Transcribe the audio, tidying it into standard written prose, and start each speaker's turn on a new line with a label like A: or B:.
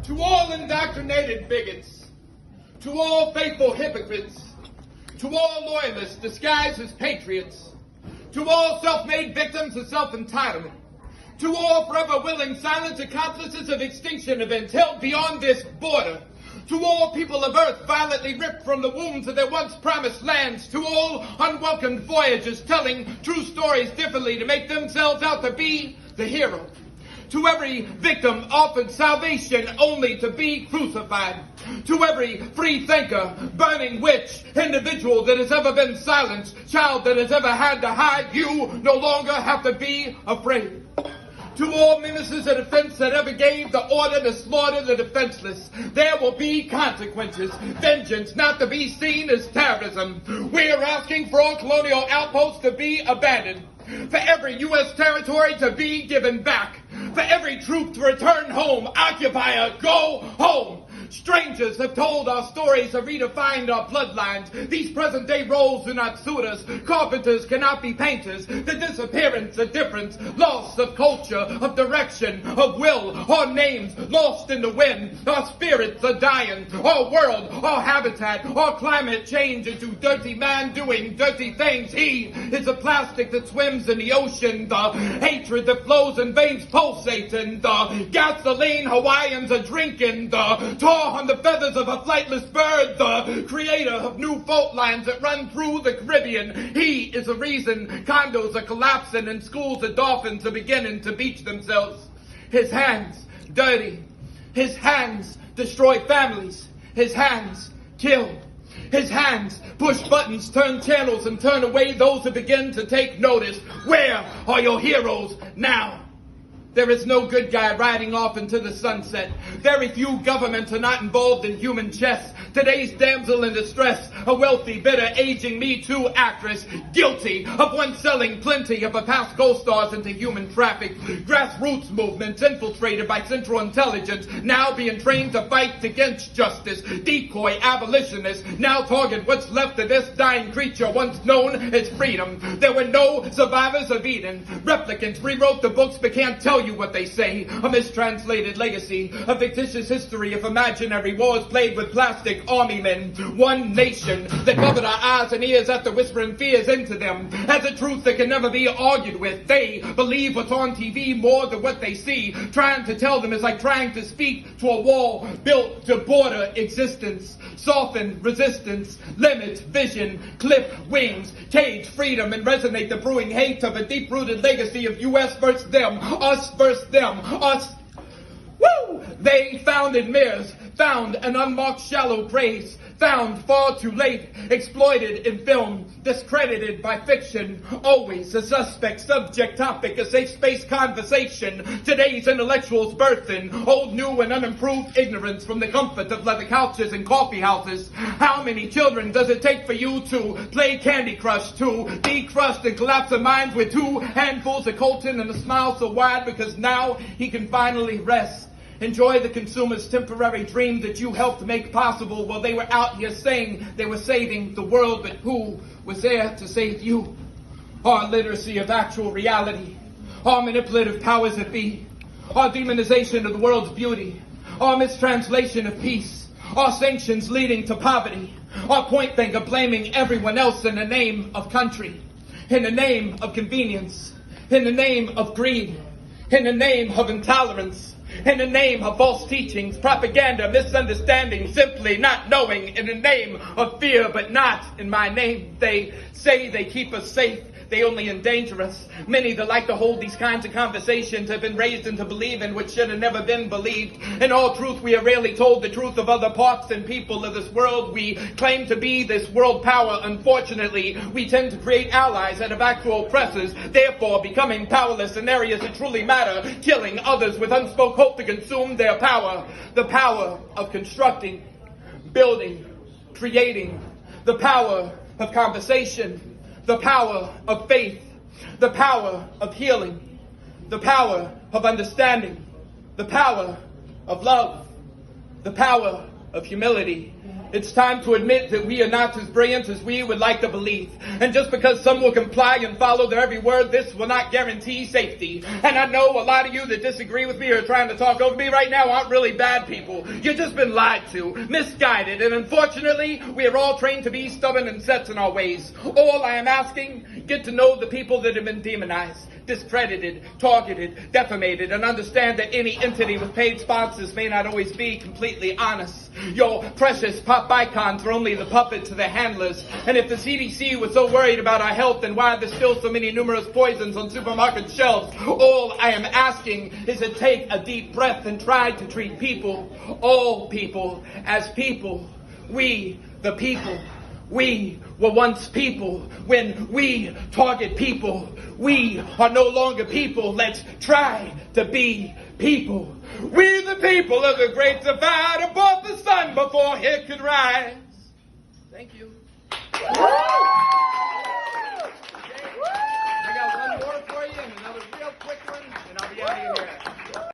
A: To all indoctrinated bigots, to all faithful hypocrites, to all loyalists disguised as patriots, to all self-made victims of self-entitlement, to all forever willing silent accomplices of extinction events held beyond this border, to all people of Earth violently ripped from the wombs of their once promised lands, to all unwelcomed voyagers telling true stories differently to make themselves out to be the hero, to every victim offered salvation only to be crucified, to every free thinker, burning witch, individual that has ever been silenced, child that has ever had to hide, you no longer have to be afraid. To all ministers of defense that ever gave the order to slaughter the defenseless, there will be consequences. Vengeance not to be seen as terrorism. We are asking for all colonial outposts to be abandoned, for every U.S. territory to be given back, for every troop to return home. Occupier, go home. Strangers have told our stories, have redefined our bloodlines. These present-day roles do not suit us. Carpenters cannot be painters. The disappearance, the difference, loss of culture, of direction, of will. Our names lost in the wind. Our spirits are dying. Our world, our habitat, our climate change into dirty man doing dirty things. He is the plastic that swims in the ocean. The hatred that flows in veins pulsating. The gasoline Hawaiians are drinking. The on the feathers of a flightless bird, the creator of new fault lines that run through the Caribbean. He is the reason condos are collapsing and schools of dolphins are beginning to beach themselves. His hands dirty. His hands destroy families. His hands kill. His hands push buttons, turn channels, and turn away those who begin to take notice. Where are your heroes now? There is no good guy riding off into the sunset. Very few governments are not involved in human chess. Today's damsel in distress, a wealthy, bitter, aging Me Too actress, guilty of once selling plenty of her past co-stars into human traffic. Grassroots movements infiltrated by Central Intelligence, now being trained to fight against justice. Decoy abolitionists now target what's left of this dying creature once known as freedom. There were no survivors of Eden. Replicants rewrote the books but can't tell you what they say. A mistranslated legacy, a fictitious history of imaginary wars played with plastic army men. One nation that covered our eyes and ears after whispering fears into them as a truth that can never be argued with. They believe what's on TV more than what they see. Trying to tell them is like trying to speak to a wall built to border existence. Soften resistance, limit vision, clip wings, cage freedom, and resonate the brewing hate of a deep-rooted legacy of U.S. versus them, us versus them, us. Woo! They found in mirrors, found an unmarked shallow praise, found far too late, exploited in film, discredited by fiction, always a suspect, subject, topic, a safe space conversation. Today's intellectuals birthing old, new, and unimproved ignorance from the comfort of leather couches and coffee houses. How many children does it take for you to play Candy Crush, to decrust and collapse their minds with two handfuls of Colton and a smile so wide because now he can finally rest? Enjoy the consumer's temporary dream that you helped make possible while they were out here saying they were saving the world, but who was there to save you? Our literacy of actual reality, our manipulative powers that be, our demonization of the world's beauty, our mistranslation of peace, our sanctions leading to poverty, our point finger blaming everyone else in the name of country, in the name of convenience, in the name of greed, in the name of intolerance, in the name of false teachings, propaganda, misunderstanding, simply not knowing, in the name of fear, but not in my name. They say they keep us safe. They only endanger us. Many that like to hold these kinds of conversations have been raised into believing what should have never been believed. In all truth, we are rarely told the truth of other parts and people of this world. We claim to be this world power. Unfortunately, we tend to create allies out of actual oppressors, therefore becoming powerless in areas that truly matter, killing others with unspoken hope to consume their power. The power of constructing, building, creating, the power of conversation, the power of faith, the power of healing, the power of understanding, the power of love, the power of humility, It's time to admit that we are not as brilliant as we would like to believe. And just because some will comply and follow their every word, this will not guarantee safety. And I know a lot of you that disagree with me or are trying to talk over me right now aren't really bad people. You've just been lied to, misguided, and unfortunately, we are all trained to be stubborn and set in our ways. All I am asking, get to know the people that have been demonized, discredited, targeted, defamated, and understand that any entity with paid sponsors may not always be completely honest. Your precious pop icons are only the puppet to the handlers. And if the CDC was so worried about our health, then why are there still so many numerous poisons on supermarket shelves? All I am asking is to take a deep breath and try to treat people, all people, as people. We, the people. We were once people. When we target people, we are no longer people. Let's try to be people. We the people of the great divide above the sun before it could rise. Thank you. I got one more for you and another real quick one, and I'll be out of here.